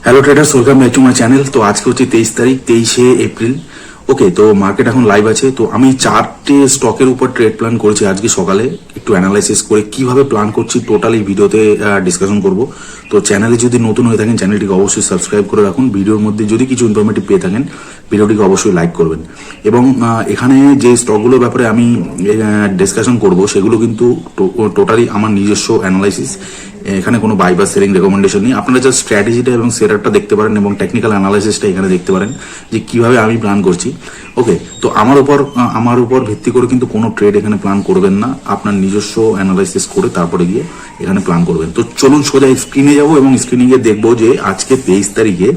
Hello traders, welcome back to my channel. তো আজকে হচ্ছে 23 তারিখ, 23শে এপ্রিল। ওকে, তো মার্কেট এখন লাইভ আছে। তো আমি 4টে স্টকের উপর ট্রেড প্ল্যান করেছি আজকে সকালে, একটু অ্যানালাইসিস করে কিভাবে প্ল্যান করছি টোটাল এই ভিডিওতে ডিসকাশন করব। তো চ্যানেলে যদি নতুন হয়ে থাকেন চ্যানেলটিকে অবশ্যই সাবস্ক্রাইব করে রাখুন। ভিডিওর মধ্যে যদি কিছু ইনফরমেটিভ পেয়ে থাকেন ভিডিওটিকে অবশ্যই লাইক করবেন। এবং এখানে যে স্টকগুলোর ব্যাপারে আমি ডিসকাশন করব সেগুলো কিন্তু টোটালি আমার নিজস্ব অ্যানালাইসিস। এখানে কোনো বাই বা সেলিং রেকমেন্ডেশন নেই। আপনারা জাস্ট স্ট্র্যাটেজিটা এবং সেটারটা দেখতে পারেন এবং টেকনিক্যাল অ্যানালাইসিসটা এখানে দেখতে পারেন যে কিভাবে আমি প্ল্যান করছি। ওকে, তো আমার উপর ভিত্তি করে কিন্তু কোনো ট্রেড এখানে প্ল্যান করবেন না। আপনার নিজস্ব অ্যানালাইসিস করে তারপরে গিয়ে এখানে প্ল্যান করবেন। তো চলুন সোজা স্ক্রিনে যাব এবং স্ক্রিনে গিয়ে দেখবো যে আজকে 23 তারিখে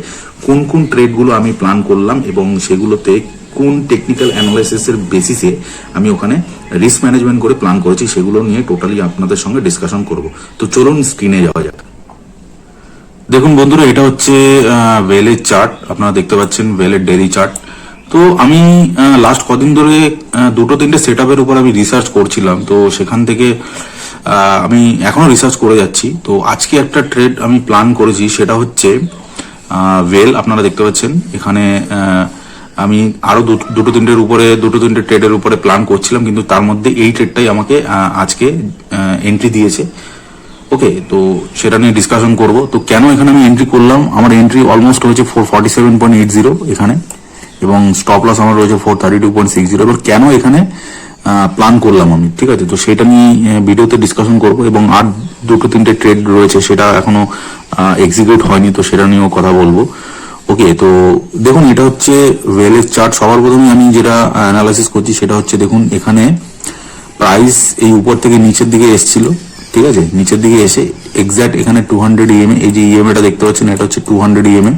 কোন কোন ট্রেডগুলো আমি প্ল্যান করলাম এবং সেগুলোতে কোন টেকনিক্যাল অ্যানালাইসিসের বেসিসে আমি ওখানে রিস্ক ম্যানেজমেন্ট করে প্ল্যান করেছি সেগুলো নিয়ে টোটালি আপনাদের সঙ্গে ডিসকাশন করব। তো চলুন স্ক্রিনে যাওয়া যাক। দেখুন বন্ধুরা, এটা হচ্ছে ওয়েলের চার্ট। আপনারা দেখতে পাচ্ছেন ওয়েলের ডেইলি চার্ট। তো আমি লাস্ট কদিন ধরে দুটো তিনটে সেট আপের উপর আমি রিসার্চ করছিলাম। তো সেখান থেকে আমি এখনো রিসার্চ করে যাচ্ছি। তো আজকে একটা ট্রেড আমি প্ল্যান করেছি, সেটা হচ্ছে ওয়েল। আপনারা দেখতে পাচ্ছেন এখানে আমি আরো দুটো তিনটে ট্রেডের উপরে প্ল্যান করছিলাম, কিন্তু তার মধ্যে এই ট্রেডটাই আমাকে আজকে এন্ট্রি দিয়েছে। ওকে, তো সেটা নিয়ে ডিসকাশন করব। তো কেন এখানে আমি এন্ট্রি করলাম, আমার এন্ট্রি অলমোস্ট হয়েছে 447.80 এখানে, এবং স্টপ লস আমার রয়েছে 432.60। এবার কেন এখানে প্ল্যান করলাম আমি, ঠিক আছে, তো সেটা নিয়ে ভিডিওতে ডিসকাশন করব। এবং আর দুটো তিনটে ট্রেড রয়েছে সেটা এখনো এক্সিকিউট হয়নি, তো সেটা নিয়েও কথা বলবো। ওকে, তো দেখুন এটা হচ্ছে ওয়েলের চার্ট। সবার প্রথমে আমি যেটা অ্যানালাইসিস করছি সেটা হচ্ছে, দেখুন এখানে প্রাইস এই উপর থেকে নিচের দিকে এসেছিল, ঠিক আছে, নিচের দিকে এসে এক্স্যাক্ট এখানে 200 ইএমএ, এই যে ইএমএটা দেখতে পাচ্ছেন এটা হচ্ছে 200 ইএমএ।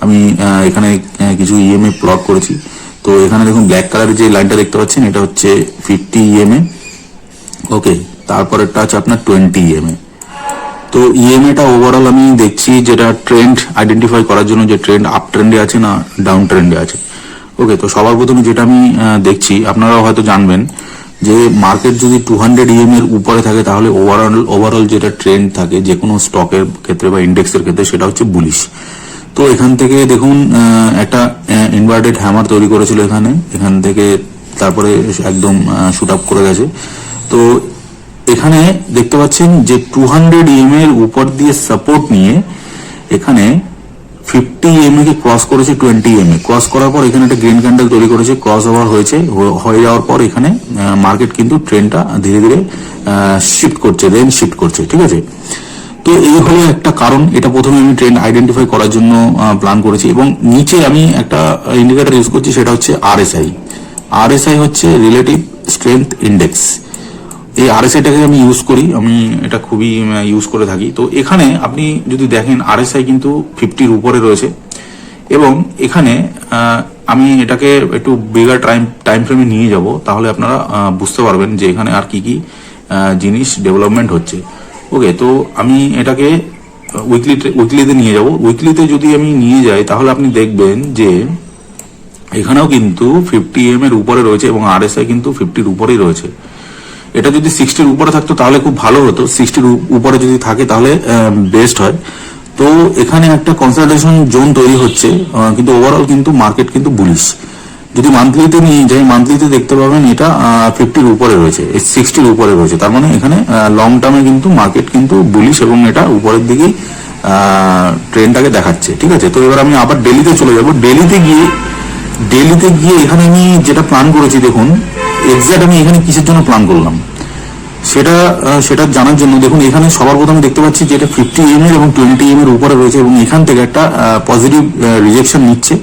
আমি এখানে কিছু ইএমএ প্লট করেছি। তো এখানে দেখুন ব্ল্যাক কালারের যে লাইনটা দেখতে পাচ্ছেন এটা হচ্ছে 50 ইএমএ। ওকে, তারপরেরটা আছে আপনার 20 ইএমএ। তো ইএমএটা ওভারঅল আমি দেখছি যেটা ট্রেন্ড আইডেন্টিফাই করার জন্য, যে ট্রেন্ড আপ ট্রেন্ডে আছে না ডাউন ট্রেন্ডে আছে। ওকে, তো সবার প্রথমে যেটা আমি দেখছি, আপনারাও হয়তো জানবেন যে মার্কেট যদি 200 ইএম এর উপরে থাকে তাহলে ওভারঅল যেটা ট্রেন্ড থাকে যে কোনো স্টকের ক্ষেত্রে বা ইন্ডেক্সের ক্ষেত্রে সেটা হচ্ছে বুলিশ। তো এখান থেকে দেখুন একটা ইনভার্টেড হ্যামার তৈরি করেছিল এখান থেকে, তারপরে একদম শুট আপ করে গেছে। তো এখানে দেখতে পাচ্ছেন যে 200 ইএম এর উপর দিয়ে সাপোর্ট নিয়ে এখানে 50 ইএমএ কে ক্রস করেছে, 20 ইএমএ ক্রস করার পর এখানে একটা গ্রিন ক্যান্ডেল তৈরি করেছে, ক্রস ওভার হয়ে যাওয়ার পর এখানে মার্কেট কিন্তু ট্রেন্ডটা ধীরে ধীরে শিফট করছে, ঠিক আছে। তো এই হলো একটা কারণ। এটা প্রথমে আমি ট্রেন্ড আইডেন্টিফাই করার জন্য প্ল্যান করেছি। এবং নিচে আমি একটা ইন্ডিকেটর ইউজ করছি, সেটা হচ্ছে আরএসআই হচ্ছে রিলেটিভ স্ট্রেংথ ইন্ডেক্স। এই আরএসআইটাকে আমি ইউজ করি, আমি এটা খুবই ইউজ করে থাকি। তো এখানে আপনি যদি দেখেন আরএসআই কিন্তু 50-র উপরে রয়েছে, এবং এখানে আমি এটাকে একটু বিগার টাইম ফ্রেমে নিয়ে যাব, তাহলে আপনারা বুঝতে পারবেন যে এখানে আর কি কি জিনিস ডেভেলপমেন্ট হচ্ছে। ওকে, তো আমি এটাকে উইকলিতে নিয়ে যাব। উইকলিতে যদি আমি নিয়ে যাই তাহলে আপনি দেখবেন যে এখানেও কিন্তু 50 ইএম এর উপরে রয়েছে এবং আরএসআই কিন্তু 50-র উপরেই রয়েছে। এটা যদি 60-র উপরে থাকতো তাহলে খুব ভালো হতো, 60-র উপরে যদি থাকে তাহলে বেস্ট হয়। তো এখানে একটা কনসলটেশন জোন তৈরি হচ্ছে, কিন্তু ওভারঅল কিন্তু মার্কেট কিন্তু বুলিশ। যদি মান্থলিতে নিয়ে যাই, মান্থলিতে দেখতে পাবেন এটা 50-র উপরে রয়েছে, 60-র উপরে রয়েছে। তার মানে এখানে লং টার্মে কিন্তু মার্কেট কিন্তু বুলিশ এবং এটা উপরের দিকেই ট্রেন্ডটাকে দেখাচ্ছে, ঠিক আছে। তো এবার আমি আবার ডেলিতে চলে যাব। ডেলিতে গিয়ে এখানে আমি যেটা প্ল্যান করেছি, দেখুন এক্স্যাক্ট আমি এখানে কিসের জন্য প্ল্যান করলাম সেটা জানার জন্য। দেখুন এখানে সবার প্রথমে দেখতে পাচ্ছি যে এটা 50 ইএম এর এবং 20 ইএম এর উপরে রয়েছে, এবং এখান থেকে একটা পজিটিভ রিজেকশন নিচ্ছে।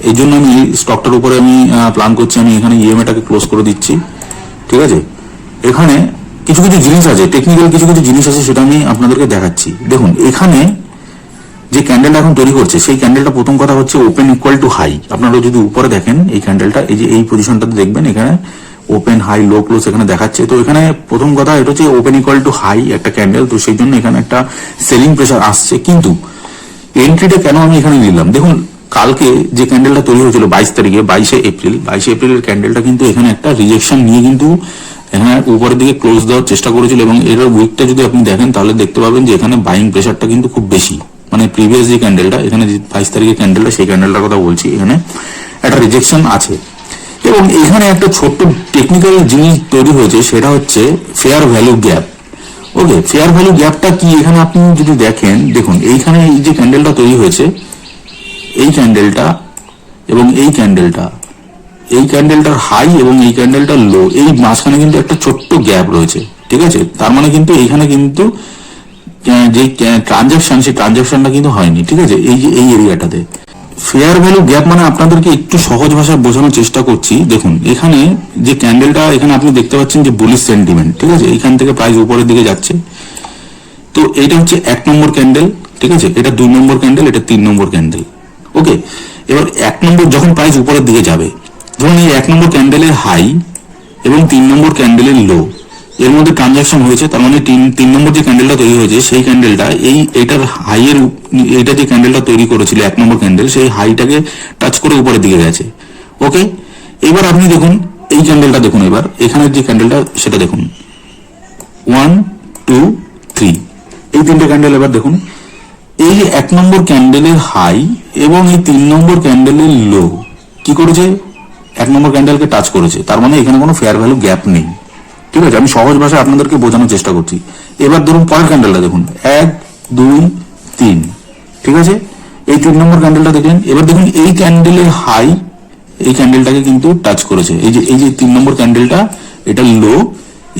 এই জন্য আমি স্টকটার উপরে আমি প্ল্যান করছি। আমি এখানে ইএমএটাকে ক্লোজ করে দিচ্ছি, ঠিক আছে। এখানে কিছু কিছু জিনিস আছে, টেকনিক্যাল কিছু কিছু জিনিস আছে, সেটা আমি আপনাদেরকে দেখাচ্ছি। দেখুন এখানে যে ক্যান্ডেলটা এখন তৈরি করছে, সেই ক্যান্ডেলটা প্রথম কথা হচ্ছে ওপেন ইকুয়াল টু হাই। আপনারা যদি উপরে দেখেন এই ক্যান্ডেলটা, এই যে এই পজিশনটাতে দেখবেন এখানে ওপেন হাই লো ক্লোজ এখানে দেখাচ্ছে। তো এখানে প্রথম কথা এটা হচ্ছে ওপেন ইকুয়াল টু হাই একটা ক্যান্ডেল, তো সেই জন্য এখানে একটা সেলিং প্রেসার আসছে। কিন্তু এন্ট্রিটা কেন আমি এখানে নিলাম, দেখুন কালকে যে ক্যান্ডেলটা তৈরি হয়েছিল 22 এপ্রিলের ক্যান্ডেলটা কিন্তু এখানে একটা রিজেকশন নিয়ে কিন্তু এখানে উপরের দিকে ক্লোজ দেওয়ার চেষ্টা করেছিল, এবং এর উইকটা যদি আপনি দেখেন তাহলে দেখতে পাবেন যে এখানে বাইং প্রেসারটা কিন্তু খুব বেশি, মানে প্রিভিয়াস যে ক্যান্ডেলটা, এখানে 22 তারিখের ক্যান্ডেলটা, সেই ক্যান্ডেলটার কথা বলছি, এখানে একটা রিজেকশন আছে। এবং এখানে একটা ছোট্ট টেকনিক্যাল জিনিস তৈরি হয়েছে, সেটা হচ্ছে ফেয়ার ভ্যালু গ্যাপ। ওকে, ফেয়ার ভ্যালু গ্যাপটা কি, এখানে আপনি যদি দেখেন, দেখুন এইখানে এই যে ক্যান্ডেলটা তৈরি হয়েছে, এই ক্যান্ডেলটা এবং এই ক্যান্ডেলটার হাই এবং এই ক্যান্ডেলটার লো, এই মাঝখানে কিন্তু একটা ছোট্ট গ্যাপ রয়েছে, ঠিক আছে। তার মানে কিন্তু এইখানে কিন্তু যে ট্রানজাকশন, সেই ট্রানজাকশনটা কিন্তু হয়নি, ঠিক আছে, এই যে এই এরিয়াটাতে। ফেয়ার ভ্যালু গ্যাপ মানে আপনাদেরকে একটু সহজ ভাষায় বোঝানোর চেষ্টা করছি। দেখুন এখানে যে ক্যান্ডেলটা, এখানে আপনি দেখতে পাচ্ছেন যে বুলিশ সেন্টিমেন্ট, ঠিক আছে, এইখান থেকে প্রাইস উপরের দিকে যাচ্ছে। তো এটা হচ্ছে 1 নম্বর ক্যান্ডেল, ঠিক আছে, এটা 2 নম্বর ক্যান্ডেল, এটা 3 নম্বর ক্যান্ডেল। ওকে, এবার 1 নম্বর যখন প্রাইস উপরের দিকে যাবে, ধরুন এই 1 নম্বর ক্যান্ডেলের হাই এবং 3 নম্বর ক্যান্ডেলের লো, এর মধ্যে ট্রানজাকশন হয়েছে, তার মানে 3 নম্বর যে ক্যান্ডেলটা তৈরি হয়েছে, সেই ক্যান্ডেলটা এটার হাইয়ের, এটা যে ক্যান্ডেলটা তৈরি করেছিল 1 নম্বর ক্যান্ডেল, সেই হাইটাকে টাচ করে উপরের দিকে গেছে। ওকে, এবার আপনি দেখুন এই ক্যান্ডেলটা দেখুন, এবার এখানের যে ক্যান্ডেলটা সেটা দেখুন, 1 2 3, এই 3টে ক্যান্ডেল। এবার দেখুন এই 1 নম্বর ক্যান্ডেলের হাই এবং এই 3 নম্বর ক্যান্ডেলের লো কি করেছে, 1 নম্বর ক্যান্ডেলকে টাচ করেছে, তার মানে এখানে কোনো ফেয়ার ভ্যালু গ্যাপ নেই, ঠিক আছে। আমি সহজ ভাষায় আপনাদেরকে বোঝানোর চেষ্টা করছি। এবার ধরুন পরের ক্যান্ডেলটা দেখুন, 1 2 3, ঠিক আছে, এই 3 নম্বর ক্যান্ডেলটা দেখলেন। এবার দেখুন এই ক্যান্ডেলের হাই এই ক্যান্ডেলটাকে কিন্তু টাচ করেছে, এই যে 3 নম্বর ক্যান্ডেলটা, এটা লো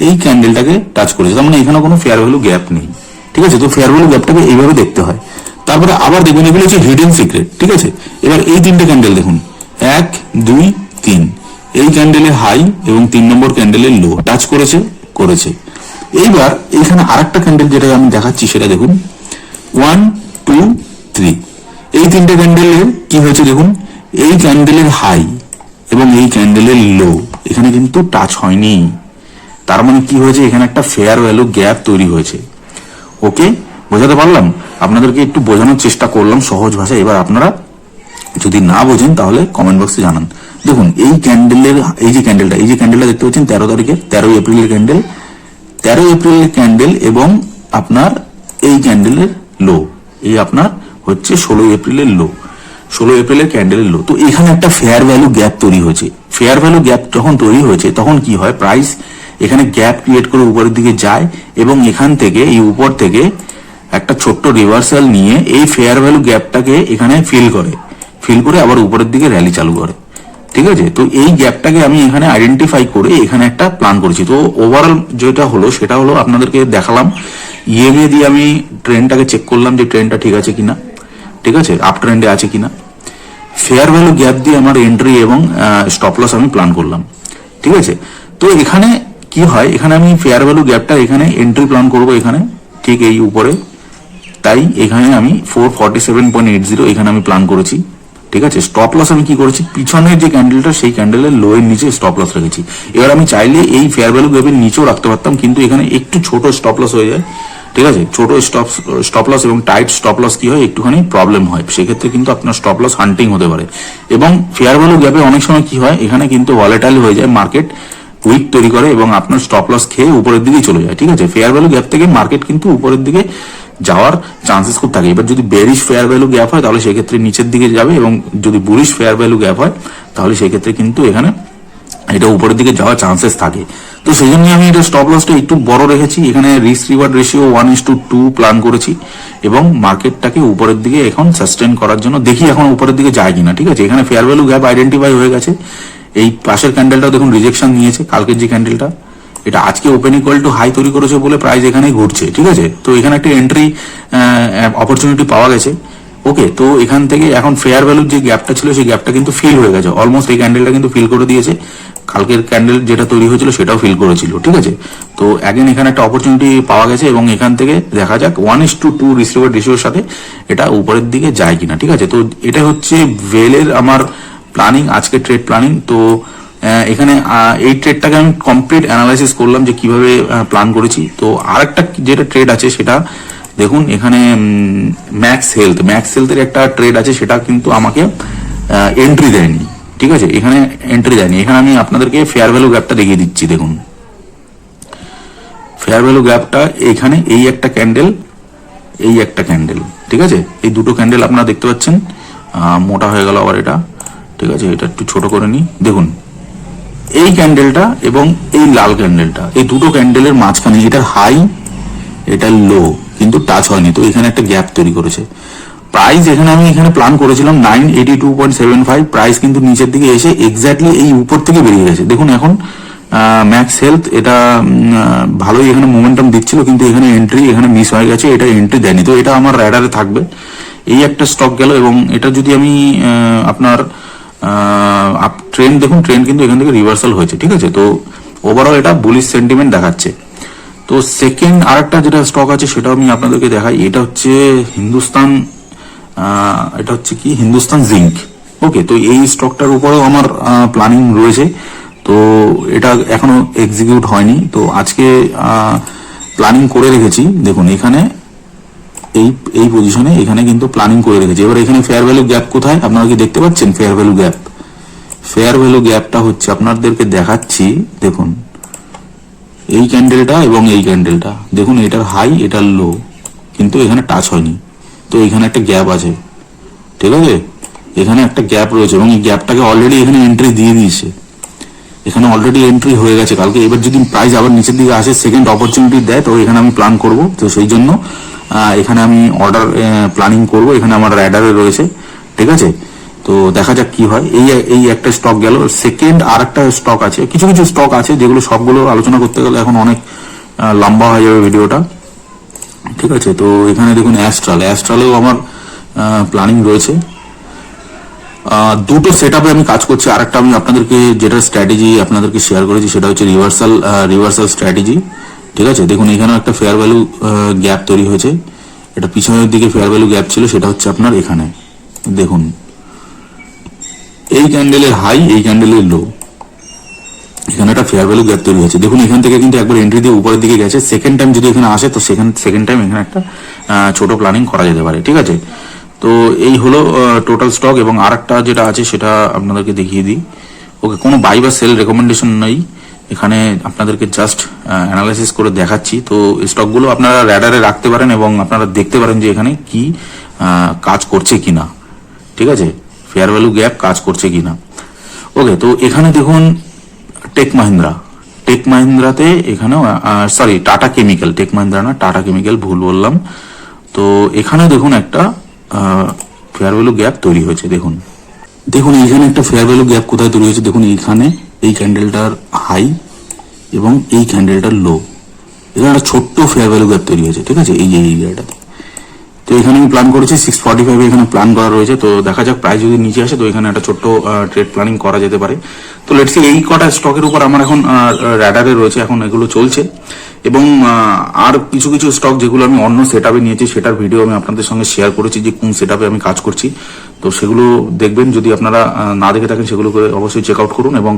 এই ক্যান্ডেলটাকে টাচ করেছে, তার মানে এখানে কোনো ফেয়ার ভ্যালু গ্যাপ নেই, ঠিক আছে। তো ফেয়ার ভ্যালু গ্যাপটাকে এইভাবে দেখতে হয়। তারপরে আবার দেখবেন এগুলো হচ্ছে হিডেন সিক্রেট, ঠিক আছে। এবার এই 3টে ক্যান্ডেল দেখুন, 1 2 3, এই ক্যান্ডেলের হাই এবং 3 নম্বর ক্যান্ডেলের লো টাচ করেছে। এইবার এখানে আরেকটা ক্যান্ডেল যেটা আমি দেখাচ্ছি সেটা দেখুন, 1 2 3, এই 3টে ক্যান্ডেলের কি হয়েছে দেখুন, এই ক্যান্ডেলের হাই এবং এই ক্যান্ডেলের লো এখানে কিন্তু টাচ হয়নি, তার মানে কি হয়েছে, এখানে একটা ফেয়ার ভ্যালু গ্যাপ তৈরি হয়েছে। ওকে, বোঝাতে পারলাম? আপনাদেরকে একটু বোঝানোর চেষ্টা করলাম সহজ ভাষায়। এবার আপনারা যদি না বোঝেন তাহলে কমেন্ট বক্সে জানান। দেখুন এই ক্যান্ডেলের, এই যে ক্যান্ডেলটা দেখতে পাচ্ছেন 13 এপ্রিলের ক্যান্ডেল, 13 এপ্রিলের ক্যান্ডেল এবং আপনার এই ক্যান্ডেলের লো, এই আপনার হচ্ছে 16 এপ্রিলের লো, 16 এপ্রিলের ক্যান্ডেলের লো। তো এখানে একটা ফেয়ার ভ্যালু গ্যাপ তৈরি হয়েছে। ফেয়ার ভ্যালু গ্যাপ যখন তৈরি হয়েছে তখন কি হয়, প্রাইস এখানে গ্যাপ ক্রিয়েট করে উপরের দিকে যায় এবং এখান থেকে, এই উপর থেকে একটা ছোট্ট রিভার্সাল নিয়ে এই ফেয়ার ভ্যালু গ্যাপটাকে এখানে ফিল করে আবার উপরের দিকে র্যালি চালু করে, ঠিক আছে। তো এই গ্যাপটাকে আমি এখানে আইডেন্টিফাই করে এখানে একটা প্ল্যান করেছি। তো ওভারঅল যেটা হলো সেটা হলো আপনাদেরকে দেখালাম, ইএমএ দিয়ে আমি ট্রেন্ডটাকে চেক করলাম যে ট্রেন্ডটা ঠিক আছে কিনা, ঠিক আছে, আপ ট্রেন্ডে আছে কিনা। ফেয়ার ভ্যালু গ্যাপ দিয়ে আমার এন্ট্রি এবং স্টপ লস আমি প্ল্যান করলাম, ঠিক আছে। তো এখানে কি হয়, এখানে আমি ফেয়ার ভ্যালু গ্যাপটা এখানে এন্ট্রি প্ল্যান করব এখানে, ঠিক এই উপরে, তাই এখানে আমি 447.80 এখানে আমি প্ল্যান করেছি, ঠিক আছে। স্টপ লস আমি কি করেছি, পিছনের যে ক্যান্ডেলটা সেই ক্যান্ডেলের লো এর নিচে স্টপ লস রেখেছি। এবার আমি চাইলে এই ফেয়ার ভ্যালু গ্যাপের নিচেও রাখতে পারতাম, কিন্তু এখানে একটু ছোট স্টপ লস হয়ে যায়, ঠিক আছে। ছোট স্টপ লস এবং টাইট স্টপ লস কি হয়, একটুখানি প্রবলেম হয়, সেক্ষেত্রে কিন্তু আপনার স্টপ লস হান্টিং হতে পারে। এবং ফেয়ার ভ্যালু গ্যাপে অনেক সময় কি হয়, এখানে কিন্তু ভলেটাইল হয়ে যায়, মার্কেট উইক তৈরি করে এবং আপনার স্টপ লস খেয়ে উপরের দিকে চলে যায়, ঠিক আছে। ফেয়ার ভ্যালু গ্যাপ থেকে মার্কেট কিন্তু উপরের দিকে যাওয়ার চান্সেস খুব থাকে। এবার যদি বেরিশ ফেয়ার ভ্যালু গ্যাপ হয় তাহলে সেক্ষেত্রে নিচের দিকে যাবে, এবং যদি বুলিশ ফেয়ার ভ্যালু গ্যাপ হয় তাহলে সেক্ষেত্রে কিন্তু এখানে এটা উপরের দিকে যাওয়ার চান্সেস থাকে। তো সেই জন্য আমি এটা স্টপ লসটা একটু বড় রেখেছি, এখানে রিস্ক রিওয়ার্ড রেশিও 1:2 প্ল্যান করেছি এবং মার্কেটটাকে উপরের দিকে এখন সাস্টেন করার জন্য দেখি এখন উপরের দিকে যায় কিনা, ঠিক আছে। এখানে ফেয়ার ভ্যালু গ্যাপ আইডেন্টিফাই হয়ে গেছে। এই পাশের ক্যান্ডেলটা দেখুন রিজেকশন নিয়েছে, কালকের যে ক্যান্ডেলটা, এটা আজকে ওপেন ইকুয়াল টু হাই তৈরি করেছে বলে প্রাইস এখানেই ঘুরছে, ঠিক আছে। তো এখানে একটা এন্ট্রি অপরচুনিটি পাওয়া গেছে। ওকে, তো এখান থেকে এখন ফেয়ার ভ্যালুর যে গ্যাপটা ছিল সেই গ্যাপটা কিন্তু ফিল হয়ে গেছে অলমোস্ট, এই ক্যান্ডেলটা কিন্তু ফিল করে দিয়েছে, কালকের ক্যান্ডেল যেটা তৈরি হয়েছিল সেটাও ফিল করেছিল, ঠিক আছে। তো অ্যাগেন এখানে একটা অপরচুনিটি পাওয়া গেছে এবং এখান থেকে দেখা যাক 1:2 রিস্ক রিওয়ার্ড রেশিওর সাথে এটা উপরের দিকে যায় কিনা, ঠিক আছে। তো এটা হচ্ছে ভেলের আমার প্ল্যানিং, আজকে ট্রেড প্ল্যানিং। তো এখানে এই ট্রেডটাকে আমি কমপ্লিট অ্যানালাইসিস করলাম যে কিভাবে প্ল্যান করেছি। তো আরেকটা যেটা ট্রেড আছে সেটা দেখুন, এখানে ম্যাক্স হেলথের একটা ট্রেড আছে, সেটা কিন্তু আমাকে এন্ট্রি দেয়নি, ঠিক আছে। এখানে এন্ট্রি দেয়নি, এখানে আমি আপনাদেরকে ফেয়ার ভ্যালু গ্যাপটা দেখিয়ে দিচ্ছি। দেখুন ফেয়ার ভ্যালু গ্যাপটা এখানে এই একটা ক্যান্ডেল, ঠিক আছে, এই দুটো ক্যান্ডেল আপনারা দেখতে পাচ্ছেন, মোটা হয়ে গেল আবার এটা, ঠিক আছে, এটা একটু ছোট করে নিই। দেখুন এই ক্যান্ডেলটা এবং এই লাল ক্যান্ডেলটা, এই দুটো ক্যান্ডেলের মাঝখানে এটার হাই এটার লো কিন্তু টাচ হয়নি, তো এখানে একটা গ্যাপ তৈরি করেছে। প্রাইস এখানে আমি এখানে প্ল্যান করেছিলাম 982.75, প্রাইস কিন্তু নিচের দিকে এসে এক্স্যাক্টলি এই উপর থেকে বেরিয়ে গেছে। দেখুন এখন ম্যাক্স হেলথ এটা ভালোই এখানে মোমেন্টাম দিচ্ছিল, কিন্তু এখানে এন্ট্রি এখানে মিস হয়ে গেছে, এটা এন্ট্রি দেয়নি, তো এটা আমার র্যাডারে থাকবে। এই একটা স্টক গেল, এবং এটা যদি আমি আপনার ট্রেন্ড দেখুন, ট্রেন্ড কিন্তু এখান থেকে রিভার্সাল হয়েছে, ঠিক আছে, তো ওভারঅল এটা বুলিশ সেন্টিমেন্ট দেখাচ্ছে। তো সেকেন্ড আরেকটা যেটা স্টক আছে সেটা আমি আপনাদেরকে দেখাই, এটা হচ্ছে হিন্দুস্তান, এটা হচ্ছে কি হিন্দুস্তান জিঙ্ক। ওকে, তো এই স্টকটার উপরেও আমার প্ল্যানিং রয়েছে, তো এটা এখনো এক্সিকিউট হয়নি, তো আজকে প্ল্যানিং করে রেখেছি। দেখুন এখানে এই এই পজিশনে এখানে কিন্তু প্ল্যানিং করে রেখেছি। এবার এখানে ফেয়ার ভ্যালু গ্যাপ কোথায় আপনারা কি দেখতে পাচ্ছেন? Fair value gap, fair value গ্যাপটা হচ্ছে আপনাদেরকে দেখাচ্ছি, দেখুন এই ক্যান্ডেলটা এবং এই ক্যান্ডেলটা, দেখুন এটার হাই এটার লো কিন্তু এখানে টাচ হয়নি, তো এখানে একটা গ্যাপ আছে, ঠিক আছে, এখানে একটা গ্যাপ রয়েছে, এবং এই গ্যাপটাকে অলরেডি এখানে এন্ট্রি দিয়ে দিয়েছে, এখানে অলরেডি এন্ট্রি হয়ে গেছে কালকে। এবার যদি প্রাইস আবার নিচের দিকে আসে, সেকেন্ড অপরচুনিটি দেয়, তো এখানে আমি প্ল্যান করব, তো সেই জন্য এখানে আমি অর্ডার প্ল্যানিং করব, এখানে আমার র্যাডারে রয়েছে, ঠিক আছে, তো দেখা যাক কি হয়। এই একটা স্টক গেল। সেকেন্ড আর একটা স্টক আছে, কিছু কিছু স্টক আছে যেগুলো সবগুলো আলোচনা করতে গেলে এখন অনেক লম্বা হয়ে যাবে ভিডিওটা, ঠিক আছে, তো এখানে দেখুন অ্যাস্ট্রালেও আমার প্ল্যানিং রয়েছে। দুটো সেট আপে আমি কাজ করছি। আরেকটা আমি আপনাদেরকে যেটা স্ট্র্যাটেজি আপনাদেরকে শেয়ার করেছি সেটা হচ্ছে রিভার্সাল স্ট্র্যাটেজি, ঠিক আছে, দেখুন এখানে একটা ফেয়ার ভ্যালু গ্যাপ তৈরি হয়েছে, এটা পিছনের দিকে ফেয়ার ভ্যালু গ্যাপ ছিল, সেটা হচ্ছে আপনার এখানে দেখুন এই ক্যান্ডেলের হাই এই ক্যান্ডেলের লো, এখানে একটা ফেয়ার ভ্যালু গ্যাপ তৈরি হয়েছে। দেখুন এখান থেকে কিন্তু একবার এন্ট্রি দিয়ে উপরের দিকে গেছে, সেকেন্ড টাইম যদি এখানে আসে তো সেকেন্ড টাইম এখানে একটা ছোট প্ল্যানিং করা যেতে পারে, ঠিক আছে, তো এই হলো টোটাল স্টক। এবং আরেকটা যেটা আছে সেটা আপনাদেরকে দেখিয়ে দিই। ওকে, কোনো বাই বা সেল রেকমেন্ডেশন নেই এখানে, আপনাদেরকে জাস্ট অ্যানালাইসিস করে দেখাচ্ছি। তো স্টকগুলো আপনারা র্যাডারে রাখতে পারেন এবং আপনারা দেখতে পারেন যে এখানে কি কাজ করছে কিনা, ঠিক আছে, ফেয়ার ভ্যালু গ্যাপ কাজ করছে কিনা। ওকে, তো এখানে দেখুন টেক মাহিন্দ্রাতে এখানেও sorry Tata chemical, Tech Mahindra না টাটা কেমিক্যাল, ভুল বললাম। তো এখানে দেখুন একটা ফেয়ার ভ্যালু গ্যাপ তৈরি হয়েছে, দেখুন এইখানে একটা ফেয়ার ভ্যালু গ্যাপ কোথায় তৈরি হয়েছে, দেখুন এইখানে এই ক্যান্ডেলটার হাই এবং এই ক্যান্ডেলটার লো, এখানে একটা ছোট্ট ফেয়ার ভ্যালু গ্যাপ তৈরি হয়েছে, ঠিক আছে, এই এরিয়াটাতে। তো এখানে আমি প্ল্যান করেছি 645 এখানে প্ল্যান করা রয়েছে, তো দেখা যাক প্রাইস যদি নিচে আসে তো এখানে একটা ছোট্ট ট্রেড প্ল্যানিং করা যেতে পারে। তো লেটস সি, এই কটা স্টকের উপর আমার এখন র্যাডারে রয়েছে, এখন এগুলো চলছে। এবং আর কিছু কিছু স্টক যেগুলো আমি অন্য সেটআপে নিয়েছি সেটার ভিডিও আমি আপনাদের সঙ্গে শেয়ার করেছি যে কোন সেটআপে আমি কাজ করছি, তো সেগুলো দেখবেন। যদি আপনারা না দেখে থাকেন সেগুলো করে অবশ্যই চেক আউট করুন, এবং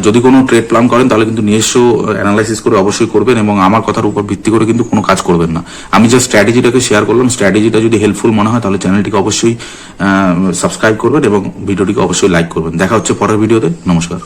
যদি কোনো ট্রেড প্ল্যান করেন তাহলে কিন্তু নিজস্ব অ্যানালাইসিস করে অবশ্যই করবেন, এবং আমার কথার উপর ভিত্তি করে কিন্তু কোনো কাজ করবেন না। আমি যে স্ট্র্যাটেজিটাকে শেয়ার করলাম, স্ট্র্যাটেজিটা যদি হেল্পফুল মনে হয় তাহলে চ্যানেলটিকে অবশ্যই সাবস্ক্রাইব করবেন এবং ভিডিওটিকে অবশ্যই লাইক করবেন। দেখা হচ্ছে পরের ভিডিওতে। নমস্কার।